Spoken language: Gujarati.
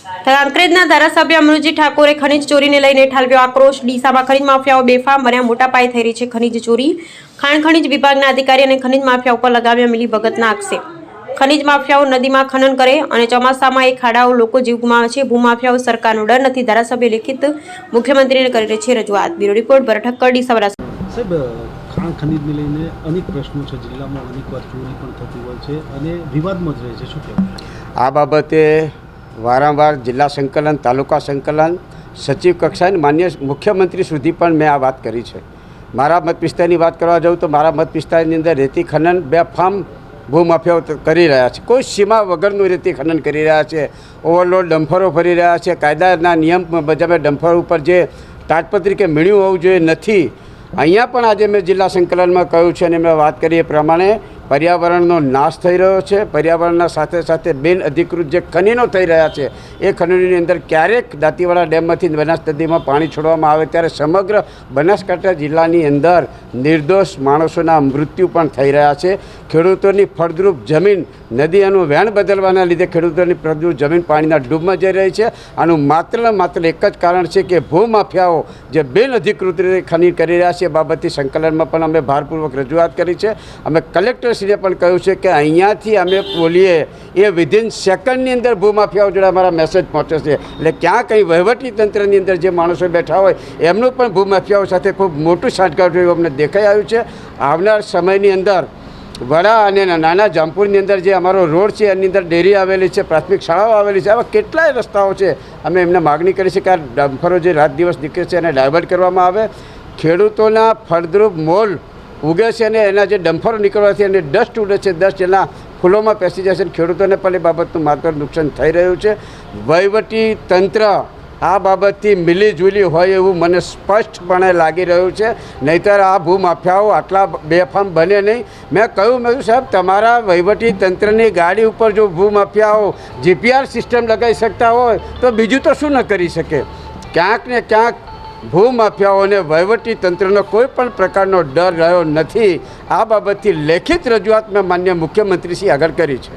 કાંકરેજના ધારાસભ્ય અમૃતજી ઠાકોરે ખનીજ ચોરીને લઈને ઠાલવ્યો આક્રોશ। ડીસામાં ખનીજ માફિયાઓ બેફામ બન્યા, મોટા પાયે થઈ રહી છે ખનીજ ચોરી। ખાણ ખનીજ વિભાગના અધિકારી અને ખનીજ માફિયા ઉપર લગાવ્યા મિલીભગતના આક્ષેપ। ખનીજ માફિયાઓ નદીમાં ખનન કરે અને ચોમાસામાં એ ખાડાઓ લોકો જીવ ગુમાવે છે। ભૂમાફિયાઓ સરકારનો ડર નથી, ધારાસભ્ય લેખિત મુખ્યમંત્રીને કરી રહી છે રજૂઆત। બ્યુરો રિપોર્ટ ભરત ઠક્કર, ડીસા। સાહેબ, ખાણ ખનીજને લઈને અનેક પ્રશ્નો છે, જિલ્લામાં અનેક વાર ચોરી પણ થતી હોય છે અને વિવાદમાં જ રહે છે, શું કહેવું? આ બાબતે વારંવાર જિલ્લા સંકલન, તાલુકા સંકલન, સચિવ કક્ષાએ માન્ય મુખ્યમંત્રી સુધી પણ મેં આ વાત કરી છે। મારા મત વિસ્તારની વાત કરવા જાઉં તો મારા મત વિસ્તારની અંદર રેતી ખનન બેફામ ભૂમાફિયાઓ કરી રહ્યા છે। કોઈ સીમા વગરનું રેતી ખનન કરી રહ્યા છે, ઓવરલોડ ડમ્ફરો ફરી રહ્યા છે, કાયદાના નિયમ મુજબ ડમ્ફર ઉપર જે તાટપત્રી કે મીણ્યું હોવું જોઈએ નથી। અહીંયા પણ આજે મેં જિલ્લા સંકલનમાં કહ્યું છે અને મેં વાત કરી એ પ્રમાણે પર્યાવરણનો નાશ થઈ રહ્યો છે। પર્યાવરણના સાથે સાથે બિન અધિકૃત જે ખનીનો થઈ રહ્યા છે એ ખનીની અંદર ક્યારેક દાંતીવાડા ડેમમાંથી બનાસ નદીમાં પાણી છોડવામાં આવે ત્યારે સમગ્ર બનાસકાંઠા જિલ્લાની અંદર નિર્દોષ માણસોના મૃત્યુ પણ થઈ રહ્યા છે। ખેડૂતોની ફળદ્રુપ જમીન નદીનું વહેણ બદલવાના લીધે ખેડૂતોની ફળદ્રુપ જમીન પાણીના ડૂબમાં જઈ રહી છે। આનું માત્ર એક જ કારણ છે કે ભૂમાફિયાઓ જે બિન અધિકૃત રીતે ખનન કરી રહ્યા છે। બાબતથી સંકલનમાં પણ અમે ભારપૂર્વક રજૂઆત કરી છે। અમે કલેક્ટરશ્રીને પણ કહ્યું છે કે અહીંયાથી અમે બોલીએ એ વિધિન સેકન્ડની અંદર ભૂમાફિયાઓ જોડે અમારા મેસેજ પહોંચે છે। એટલે ક્યાં કંઈ વહીવટી તંત્રની અંદર જે માણસો બેઠા હોય એમનું પણ ભૂમાફિયાઓ સાથે ખૂબ મોટું સાંઠગાંઠ એવું અમને દેખાઈ આવ્યું છે। આવનાર સમયની અંદર વડા અને નાના જામપુરની અંદર જે અમારો રોડ છે એની અંદર ડેરી આવેલી છે, પ્રાથમિક શાળાઓ આવેલી છે, આવા કેટલાય રસ્તાઓ છે। અમે એમને માગણી કરી છે કે આ ડમ્ફરો જે રાત દિવસ નીકળે છે એને ડાયવર્ટ કરવામાં આવે। ખેડૂતોના ફળદ્રુપ મોલ ઉગે છે અને એના જે ડમ્ફરો નીકળવાથી એને ડસ્ટ ઉડે છે, ડસ્ટ એના ફૂલોમાં પેસી જાય છે। ખેડૂતોને પણ એ બાબતનું માત્ર નુકસાન થઈ રહ્યું છે। વહીવટી તંત્ર આ બાબતથી મિલીજુલી હોય એવું મને સ્પષ્ટપણે લાગી રહ્યું છે, નહીંતર આ ભૂમાફિયાઓ આટલા બેફામ બને નહીં। મેં કહ્યું સાહેબ, તમારા વહીવટી તંત્રની ગાડી ઉપર જો ભૂમાફિયાઓ જીપીઆર સિસ્ટમ લગાવી શકતા હોય તો બીજું તો શું ન કરી શકે। ક્યાંક ને ક્યાંક ભૂમાફિયાઓને વહીવટી તંત્રનો કોઈ પણ પ્રકારનો ડર રહ્યો નથી। આ બાબતથી લેખિત રજૂઆત મેં માન્ય મુખ્યમંત્રીશ્રી આગળ કરી છે।